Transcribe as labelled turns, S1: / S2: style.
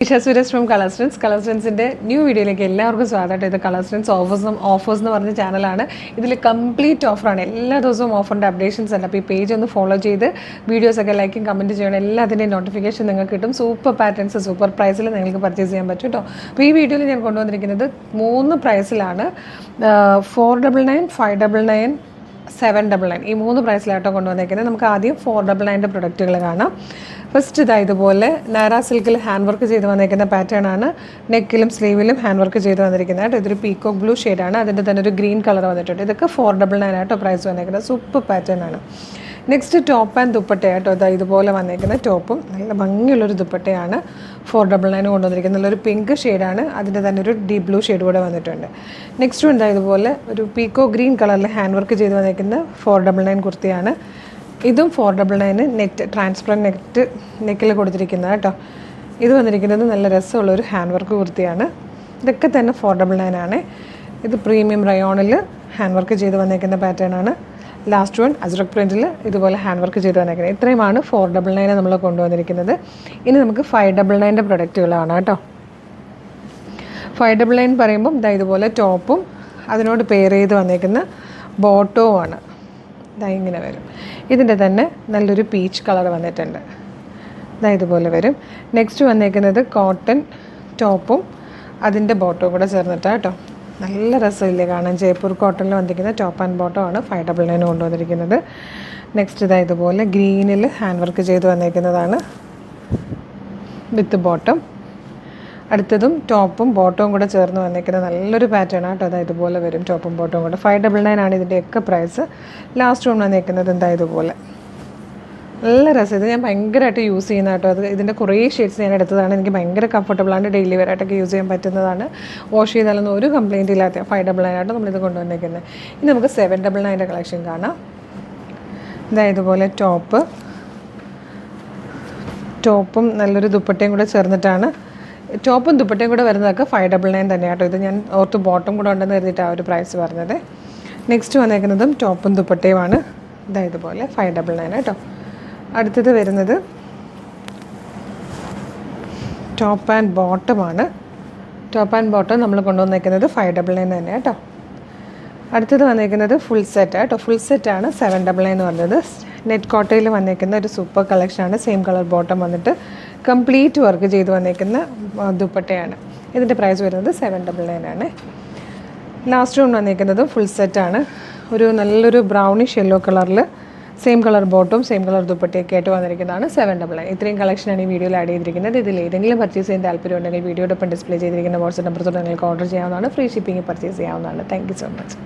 S1: Isha Suresh from Colors Trends. Colors Trendsന്റെ new വീഡിയോയിലേക്ക് എല്ലാവർക്കും സ്വാഗതം. ഇത് കളേഴ്സ് ട്രെൻഡ്സ് ഓഫേഴ്സ് എന്ന് പറഞ്ഞ ചാനലാണ്. ഇതിൽ കംപ്ലീറ്റ് ഓഫറാണ്. എല്ലാ ദിവസവും ഓഫറിൻ്റെ അപ്ഡേഷൻസ് ഉണ്ട്. അപ്പോൾ ഈ പേജ് ഒന്ന് ഫോളോ ചെയ്ത് വീഡിയോസൊക്കെ ലൈക്കും കമൻറ്റ് ചെയ്യണം. എല്ലാത്തിൻ്റെയും നോട്ടിഫിക്കേഷൻ നിങ്ങൾക്ക് കിട്ടും. സൂപ്പർ പാറ്റേൺസ് സൂപ്പർ പ്രൈസിൽ നിങ്ങൾക്ക് പർച്ചേസ് ചെയ്യാൻ പറ്റും കേട്ടോ. അപ്പോൾ ഈ വീഡിയോയിൽ ഞാൻ കൊണ്ടുവന്നിരിക്കുന്നത് 3 പ്രൈസിലാണ്. 499, 599, 799 ഈ 3 പ്രൈസിലായിട്ടോ കൊണ്ടുവന്നേക്കുന്നത്. നമുക്ക് ആദ്യം 499 പ്രൊഡക്റ്റുകൾ കാണാം. ഫസ്റ്റ് ഇതുപോലെ നാര സിൽക്കിൽ ഹാൻഡ് വർക്ക് ചെയ്ത് വന്നേക്കുന്ന പാറ്റേൺ ആണ്. നെക്കിലും സ്ലീവിലും ഹാൻഡ് വർക്ക് ചെയ്ത് വന്നിരിക്കുന്നത് കേട്ടോ. ഇതൊരു പീക്കോക്ക് ബ്ലൂ ഷെയ്ഡാണ്. അതിൻ്റെ തന്നെ ഒരു ഗ്രീൻ കളർ വന്നിട്ടുണ്ട്. ഇതൊക്കെ 499 ആയിട്ടോ പ്രൈസ് വന്നേക്കുന്നത്. സൂപ്പർ പാറ്റേൺ ആണ്. നെക്സ്റ്റ് ടോപ്പ് ആൻഡ് ദുപ്പട്ടയായിട്ടോ. ഇതുപോലെ വന്നേക്കുന്ന ടോപ്പും നല്ല ഭംഗിയുള്ളൊരു ദുപ്പട്ടയാണ് 499 കൊണ്ടുവന്നിരിക്കുന്നത്. നല്ലൊരു പിങ്ക് ഷെയ്ഡാണ്. അതിൻ്റെ തന്നെ ഒരു ഡീപ് ബ്ലൂ ഷെയ്ഡ് കൂടെ വന്നിട്ടുണ്ട്. നെക്സ്റ്റ് ഇതുപോലെ ഒരു പീക്കോ ഗ്രീൻ കളറിൽ ഹാൻഡ് വർക്ക് ചെയ്ത് വന്നേക്കുന്ന 499 കുർത്തിയാണ്. ഇതും 499 നെറ്റ് ട്രാൻസ്പെറൻറ്റ് നെക്കിൽ കൊടുത്തിരിക്കുന്നത് കേട്ടോ. ഇത് വന്നിരിക്കുന്നത് നല്ല രസമുള്ളൊരു ഹാൻഡ് വർക്ക് കുർത്തിയാണ്. ഇതൊക്കെ തന്നെ 499 ആണ്. ഇത് പ്രീമിയം റയോണിൽ ഹാൻഡ് വർക്ക് ചെയ്ത് വന്നേക്കുന്ന പാറ്റേൺ ആണ്. ലാസ്റ്റ് വൺ അജ്രക് പ്രിൻറ്റിൽ ഇതുപോലെ ഹാൻഡ് വർക്ക് ചെയ്ത് വന്നേക്കുന്നത്. ഇത്രയുമാണ് 499 നമ്മൾ കൊണ്ടുവന്നിരിക്കുന്നത്. ഇനി നമുക്ക് 599 പ്രൊഡക്റ്റുകളാണ് കേട്ടോ. 599 പറയുമ്പം ഇതുപോലെ ടോപ്പും അതിനോട് പെയർ ചെയ്ത് വന്നേക്കുന്ന ബോട്ടവുമാണ്. ഇങ്ങനെ വരും. ഇതിൻ്റെ തന്നെ നല്ലൊരു പീച്ച് കളർ വന്നിട്ടുണ്ട്. ഇതുപോലെ വരും. നെക്സ്റ്റ് വന്നേക്കുന്നത് കോട്ടൺ ടോപ്പും അതിൻ്റെ ബോട്ടവും കൂടെ ചേർന്നിട്ടാണ് കേട്ടോ. നല്ല രസമില്ലേ കാണാൻ. ജയ്പൂർ കോട്ടണിൽ വന്നിരിക്കുന്ന ടോപ്പ് ആൻഡ് ബോട്ടം ആണ് 599 കൊണ്ടുവന്നിരിക്കുന്നത്. നെക്സ്റ്റ് ഇതുപോലെ ഗ്രീനിൽ ഹാൻഡ് വർക്ക് ചെയ്ത് വന്നേക്കുന്നതാണ് വിത്ത് ബോട്ടം. അടുത്തതും ടോപ്പും ബോട്ടവും കൂടെ ചേർന്ന് വന്നേക്കുന്ന നല്ലൊരു പാറ്റേൺ ആട്ടോ. ഇതുപോലെ വരും ടോപ്പും ബോട്ടവും കൂടെ. 599 ആണ് ഇതിൻ്റെയൊക്കെ പ്രൈസ്. ലാസ്റ്റ് വൺ വന്നേക്കുന്നത് ഇതുപോലെ നല്ല രസം. ഇത് ഞാൻ ഭയങ്കരമായിട്ട് യൂസ് ചെയ്യുന്ന കേട്ടോ. ഇതിൻ്റെ കുറേ ഷെയ്ഡ്സ് ഞാൻ എടുത്തതാണ്. എനിക്ക് ഭയങ്കര കംഫർട്ടബിളാണ്. ഡെയിലി വെയറായിട്ടൊക്കെ യൂസ് ചെയ്യാൻ പറ്റുന്നതാണ്. വാഷ് ചെയ്താലൊന്നും ഒരു കംപ്ലയിൻറ്റ് ഇല്ലാത്ത 599 ആയിട്ട് നമ്മളിത് കൊണ്ടുവന്നേക്കുന്നത്. ഇനി നമുക്ക് 799 കളക്ഷൻ കാണാം. ഇതുപോലെ ടോപ്പും നല്ലൊരു ദുപ്പട്ടയും കൂടെ ചേർന്നിട്ടാണ്. ടോപ്പും ദുപ്പട്ടയും കൂടെ വരുന്നതൊക്കെ 599 തന്നെയാണ് കേട്ടോ. ഇത് ഞാൻ ഓർത്ത് ബോട്ടം കൂടെ ഉണ്ടെന്ന് കരുതിയിട്ടാണ് ഒരു പ്രൈസ് പറഞ്ഞത്. നെക്സ്റ്റ് വന്നേക്കുന്നതും ടോപ്പും ദുപ്പട്ടയുമാണ്. ഇതുപോലെ 599 കേട്ടോ. അടുത്തത് വരുന്നത് ടോപ്പ് ആൻഡ് ബോട്ടമാണ്. ടോപ്പ് ആൻഡ് ബോട്ടം നമ്മൾ കൊണ്ടുവന്നേക്കുന്നത് 599 തന്നെ കേട്ടോ. അടുത്തത് വന്നേക്കുന്നത് ഫുൾ സെറ്റ് കേട്ടോ. ഫുൾ സെറ്റാണ് 799 എന്ന് പറഞ്ഞത്. നെറ്റ് കോട്ടയിൽ വന്നേക്കുന്ന ഒരു സൂപ്പർ കളക്ഷനാണ്. സെയിം കളർ ബോട്ടം വന്നിട്ട് കംപ്ലീറ്റ് വർക്ക് ചെയ്ത് വന്നേക്കുന്ന ദുപ്പട്ടയാണ്. ഇതിൻ്റെ പ്രൈസ് വരുന്നത് 799 ആണ്. ലാസ്റ്റ് വൺ വന്നേക്കുന്നതും ഫുൾ സെറ്റാണ്. ഒരു നല്ലൊരു ബ്രൗണിഷ് യെല്ലോ കളറിൽ സെയിം കളർ ബോട്ടും സെയിം കളർ ദുപ്പട്ടയൊക്കെ ആയിട്ട് വന്നിരിക്കുന്നതാണ് 799. ഇത്രയും കളക്ഷനാണ് ഈ വീഡിയോയിൽ ആഡ് ചെയ്തിരിക്കുന്നത്. ഇതിൽ ഏതെങ്കിലും പർച്ചേസ് ചെയ്യാൻ താല്പര്യം ഉണ്ടെങ്കിൽ വീഡിയോടൊപ്പം ഡിസ്പ്ലേ ചെയ്തിരിക്കുന്ന വാട്സ്ആപ്പ് നമ്പർ തൊട്ട് നിങ്ങൾക്ക് ഓർഡർ ചെയ്യാവുന്നതാണ്. ഫ്രീ ഷിപ്പിംഗ് പർച്ചേസ് ചെയ്യാവുന്നതാണ്. Thank you so much.